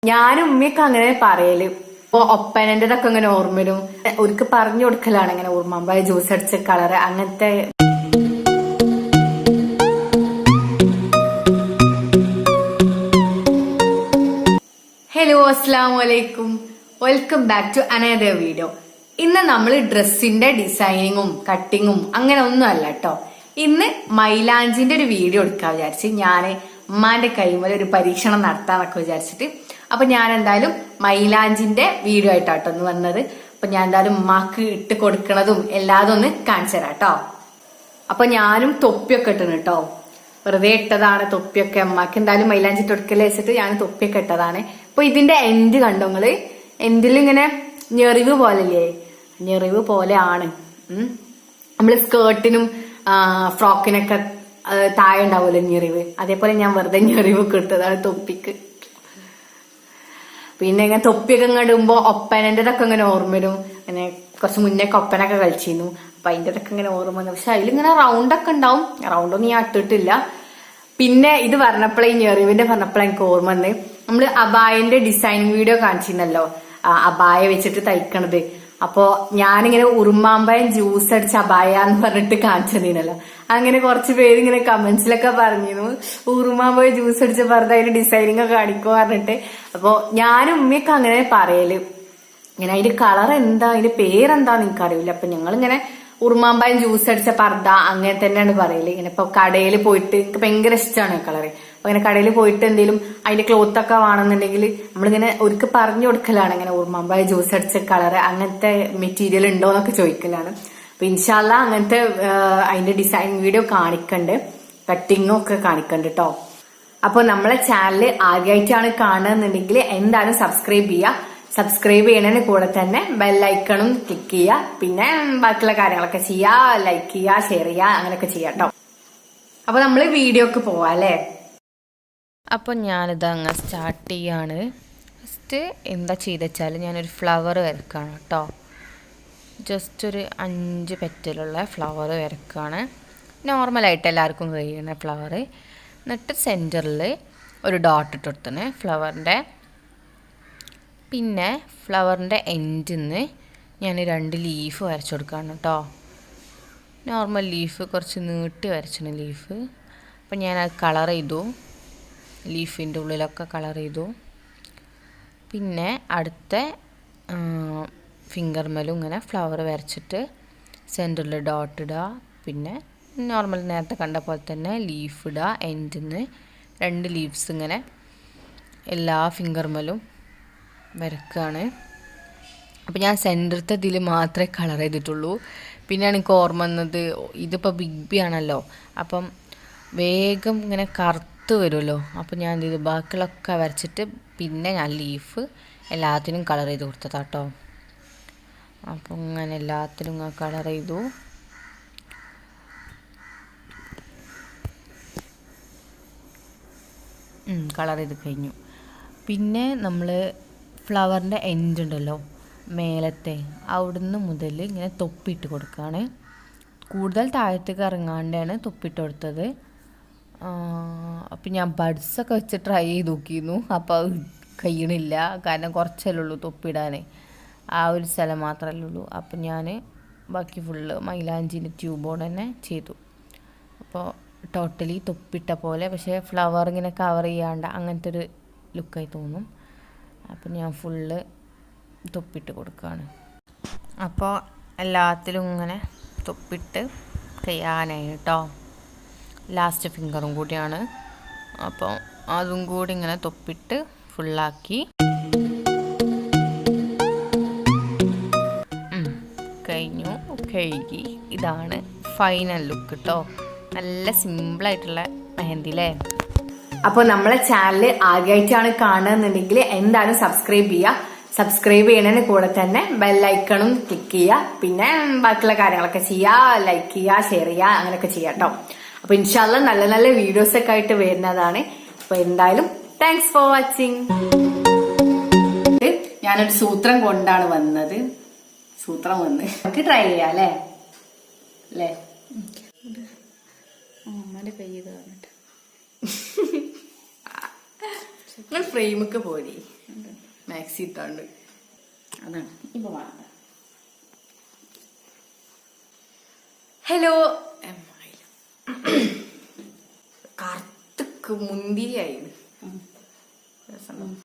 ഞാനും ഉമ്മയൊക്കെ അങ്ങനെ പറയല്. ഇപ്പൊ ഒപ്പനന്റെതൊക്കെ ഇങ്ങനെ ഓർമ്മ വരും. ഒരിക്കൽ പറഞ്ഞു കൊടുക്കലാണ് ഇങ്ങനെ ഊർമാമ്പായ ജ്യൂസ് അടിച്ച കളറ് അങ്ങനത്തെ. ഹലോ, അസ്സലാമു അലൈക്കും. Welcome back to another video. ഇന്ന് നമ്മൾ ഡ്രസ്സിന്റെ ഡിസൈനിങ്ങും കട്ടിങ്ങും അങ്ങനെ ഒന്നും അല്ല കേട്ടോ. ഇന്ന് മൈലാഞ്ചിന്റെ ഒരു വീഡിയോ എടുക്കാൻ വിചാരിച്ച് ഞാന് ഉമ്മാന്റെ കൈമേൽ ഒരു പരീക്ഷണം നടത്താന്നൊക്കെ വിചാരിച്ചിട്ട്. അപ്പൊ ഞാൻ എന്തായാലും മൈലാഞ്ചിന്റെ വീഡിയോ ആയിട്ടാട്ടോ ഒന്ന് വന്നത്. അപ്പൊ ഞാൻ എന്തായാലും ഉമ്മാക്ക് ഇട്ട് കൊടുക്കണതും എല്ലാതും ഒന്ന് കാണിച്ചു തരാം കേട്ടോ. അപ്പൊ ഞാനും തൊപ്പിയൊക്കെ ഇട്ടണ് കേട്ടോ. വെറുതെ ഇട്ടതാണ് തൊപ്പിയൊക്കെ. അമ്മക്ക് എന്തായാലും മൈലാഞ്ചി തൊടുക്കല് വെച്ചിട്ട് ഞാൻ തൊപ്പിയൊക്കെ ഇട്ടതാണ്. അപ്പൊ ഇതിന്റെ എൻഡ് കണ്ടോ നിങ്ങള്? എൻഡിൽ ഇങ്ങനെ ഞെറിവ് പോലല്ലേ? ഞെറിവ് പോലെ ആണ്. നമ്മള് സ്കേർട്ടിനും ഫ്രോക്കിനൊക്കെ താഴെ ഉണ്ടാവുമല്ലോ ഞെറിവ്, അതേപോലെ ഞാൻ വെറുതെ ഞെറിവൊക്കെ ഇട്ടതാണ് തൊപ്പിക്ക്. പിന്നെ ഇങ്ങനെ തൊപ്പിയൊക്കെ ഇടുമ്പോ ഒപ്പനന്റെതൊക്കെ ഇങ്ങനെ ഓർമ്മ വരും. അങ്ങനെ കുറച്ച് മുന്നേ ഒപ്പനൊക്കെ കളിച്ചിരുന്നു. അപ്പൊ അതിന്റെതൊക്കെ ഇങ്ങനെ ഓർമ്മ വന്നു. പക്ഷെ അതിലിങ്ങനെ റൗണ്ടൊക്കെ ഉണ്ടാവും. റൗണ്ടൊന്നും ഞാൻ ഇട്ടിട്ടില്ല. പിന്നെ ഇത് പറഞ്ഞപ്പോഴേ ഈ ഞെറിവിന്റെ പറഞ്ഞപ്പോഴേ എനിക്ക് ഓർമ്മ വന്ന്, നമ്മള് അബായന്റെ ഡിസൈനിങ് വീഡിയോ കാണിച്ചിരുന്നല്ലോ, അബായ വെച്ചിട്ട് തയ്ക്കണത്. അപ്പൊ ഞാനിങ്ങനെ ഉറുമാമ്പഴം ജ്യൂസ് അടിച്ച അബായ എന്ന് പറഞ്ഞിട്ട് കാണിച്ചതീനല്ലോ. അങ്ങനെ കുറച്ച് പേര് ഇങ്ങനെ കമന്റ്സിലൊക്കെ പറഞ്ഞിരുന്നു ഉറുമാമ്പഴം ജ്യൂസ് അടിച്ച പറഞ്ഞ അതിന്റെ ഡിസൈനിങ് ഒക്കെ കാണിക്കോ പറഞ്ഞിട്ട്. അപ്പൊ ഞാനും ഉമ്മയൊക്കെ അങ്ങനെ പറയല്. ഇങ്ങനെ അതിന്റെ കളർ എന്താ, അതിന്റെ പേരെന്താന്ന് എനിക്കറിയില്ല. അപ്പൊ ഞങ്ങളിങ്ങനെ ഉറുമാമ്പഴം ജ്യൂസ് അടിച്ച പർദ്ദ അങ്ങനെ തന്നെയാണ് പറയല്. ഇങ്ങനെ ഇപ്പൊ കടയിൽ പോയിട്ട് എനിക്ക് ഭയങ്കര ഇഷ്ടമാണ് കളറ്. അപ്പൊ ഇങ്ങനെ കടയിൽ പോയിട്ട് എന്തെങ്കിലും അതിന്റെ ക്ലോത്ത് ഒക്കെ വേണമെന്നുണ്ടെങ്കിൽ നമ്മളിങ്ങനെ ഒരിക്കൽ പറഞ്ഞു കൊടുക്കലാണ് ഇങ്ങനെ ഉറുമാമ്പഴം ജ്യൂസ് അടിച്ച കളറ് അങ്ങനത്തെ മെറ്റീരിയൽ ഉണ്ടോ എന്നൊക്കെ ചോദിക്കലാണ്. അപ്പൊ ഇൻഷാല്ല അങ്ങനത്തെ അതിന്റെ ഡിസൈൻ വീഡിയോ കാണിക്കണ്ട്, കട്ടിങ്ങും ഒക്കെ കാണിക്കണ്ട് കേട്ടോ. അപ്പൊ നമ്മളെ ചാനൽ ആദ്യമായിട്ടാണ് കാണുന്നുണ്ടെങ്കിൽ എന്തായാലും സബ്സ്ക്രൈബ് ചെയ്യുക. സബ്സ്ക്രൈബ് ചെയ്യുന്നതിന് കൂടെ തന്നെ ബെല്ലൈക്കണും ക്ലിക്ക് ചെയ്യുക. പിന്നെ ബാക്കിയുള്ള കാര്യങ്ങളൊക്കെ ചെയ്യുക, ലൈക്ക് ചെയ്യുക, ഷെയർ ചെയ്യുക, അങ്ങനെയൊക്കെ ചെയ്യാം കേട്ടോ. അപ്പൊ നമ്മള് വീഡിയോക്ക് പോവാം അല്ലേ? അപ്പോൾ ഞാനിത് അങ്ങ് സ്റ്റാർട്ട് ചെയ്യാണ്. ഫസ്റ്റ് എന്താ ചെയ്തെച്ചാൽ ഞാനൊരു ഫ്ലവർ വരക്കുകയാണ് കേട്ടോ. ജസ്റ്റ് ഒരു 5 പെറ്റലുള്ള ഫ്ലവർ വരക്കുകയാണ്. നോർമലായിട്ട് എല്ലാവർക്കും കഴിയുന്ന ഫ്ലവർ. എന്നിട്ട് സെൻറ്ററിൽ ഒരു ഡോട്ട് ഇട്ട് കൊടുത്തണ് ഫ്ലവറിൻ്റെ. പിന്നെ ഫ്ലവറിൻ്റെ എൻഡിൽ നിന്ന് ഞാൻ 2 ലീഫ് വരച്ചു കൊടുക്കുകയാണ് കേട്ടോ. നോർമൽ ലീഫ്, കുറച്ച് നീട്ടി വരച്ചാണ് ലീഫ്. അപ്പം ഞാനത് കളർ ചെയ്തു, ലീഫിൻ്റെ ഉള്ളിലൊക്കെ കളർ ചെയ്തു. പിന്നെ അടുത്ത ഫിംഗർമേലും ഇങ്ങനെ ഫ്ലവർ വരച്ചിട്ട് സെൻറ്ററിൽ ഡോട്ട് ഇടുക. പിന്നെ നോർമൽ നേരത്തെ കണ്ട പോലെ തന്നെ ലീഫ് ഇടുക. എൻഡിൽ നിന്ന് 2 ലീവ്സ് ഇങ്ങനെ എല്ലാ ഫിംഗർമേലും വരക്കുകയാണ്. അപ്പോൾ ഞാൻ സെൻറ്ററത്തെ ഇതിൽ മാത്രമേ കളർ ചെയ്തിട്ടുള്ളൂ. പിന്നെയാണ് എനിക്ക് ഓർമ്മ വന്നത്, ഇതിപ്പോൾ ബിഗ് ബി ആണല്ലോ, അപ്പം വേഗം ഇങ്ങനെ കറുത്ത് വരുമല്ലോ. അപ്പം ഞാൻ ഇത് ബാക്കിയുള്ളൊക്കെ വരച്ചിട്ട് പിന്നെ ഞാൻ ലീഫ് എല്ലാത്തിനും കളർ ചെയ്ത് കൊടുത്തതാട്ടോ. അപ്പം ഇങ്ങനെ എല്ലാത്തിനും ഇങ്ങനെ കളർ ചെയ്തു. കളർ ചെയ്ത് കഴിഞ്ഞു. പിന്നെ നമ്മൾ ഫ്ലവറിൻ്റെ എൻഡ് ഉണ്ടല്ലോ മേലത്തെ, അവിടുന്ന് മുതൽ ഇങ്ങനെ തൊപ്പിയിട്ട് കൊടുക്കുകയാണ്. കൂടുതൽ താഴത്തേക്ക് ഇറങ്ങാണ്ടാണ് തൊപ്പിയിട്ട് കൊടുത്തത്. അപ്പം ഞാൻ ബഡ്സൊക്കെ വെച്ച് ട്രൈ ചെയ്ത് നോക്കിയിരുന്നു. അപ്പോൾ അത് കഴിയണില്ല, കാരണം കുറച്ചല്ലേ ഉള്ളൂ തൊപ്പിയിടാൻ, ആ ഒരു സ്ഥലം മാത്രമല്ലേ ഉള്ളൂ. അപ്പം ഞാൻ ബാക്കി ഫുള്ള് മൈലാഞ്ചിൻ്റെ ട്യൂബോട് തന്നെ ചെയ്തു. അപ്പോൾ ടോട്ടലി തൊപ്പിട്ട പോലെ, പക്ഷേ ഫ്ലവർ ഇങ്ങനെ കവർ ചെയ്യാണ്ട് അങ്ങനത്തെ ഒരു ലുക്കായി തോന്നും. അപ്പം ഞാൻ ഫുള്ള് തൊപ്പിട്ട് കൊടുക്കുകയാണ്. അപ്പോൾ എല്ലാത്തിലും ഇങ്ങനെ തൊപ്പിട്ട് കഴിയാനായി കേട്ടോ. ലാസ്റ്റ് ഫിംഗറും കൂടിയാണ്. അപ്പോൾ അതും കൂടി ഇങ്ങനെ തൊപ്പിട്ട് ഫുള്ളാക്കി കഴിഞ്ഞു, കഴുകി. ഇതാണ് ഫൈനൽ ലുക്ക് കേട്ടോ. നല്ല സിമ്പിളായിട്ടുള്ള മെഹന്തി അല്ലേ? അപ്പോൾ നമ്മളെ ചാനൽ ആദ്യമായിട്ടാണ് കാണുന്നുണ്ടെങ്കിൽ എന്തായാലും സബ്സ്ക്രൈബ് ചെയ്യുക. സബ്സ്ക്രൈബ് ചെയ്യുന്നതിന് കൂടെ തന്നെ ബെല്ലൈക്കണും ക്ലിക്ക് ചെയ്യുക. പിന്നെ ബാക്കിയുള്ള കാര്യങ്ങളൊക്കെ ചെയ്യുക, ലൈക്ക് ചെയ്യുക, ഷെയർ ചെയ്യുക, അങ്ങനെയൊക്കെ ചെയ്യാം കേട്ടോ. അപ്പൊ ഇൻഷാല്ല നല്ല നല്ല വീഡിയോസ് ഒക്കെ ആയിട്ട് വരുന്നതാണ്. അപ്പൊ എന്തായാലും താങ്ക്സ് ഫോർ വാച്ചിങ്. ഞാനൊരു സൂത്രം കൊണ്ടാണ് വന്നത്. സൂത്രം വന്ന് നമുക്ക് ട്രൈ ചെയ്യാം അല്ലേ? അല്ലേ? അമ്മന്റെ കൈ പറഞ്ഞിട്ട് നിങ്ങൾ ഫ്രെയിമൊക്കെ പോരി. മാക്സി ഇട്ടാണ്ട് അതാണ് ഇപ്പൊ വേണ്ട. ഹലോ കറുത്തക്ക് മുന്തിരിയായി.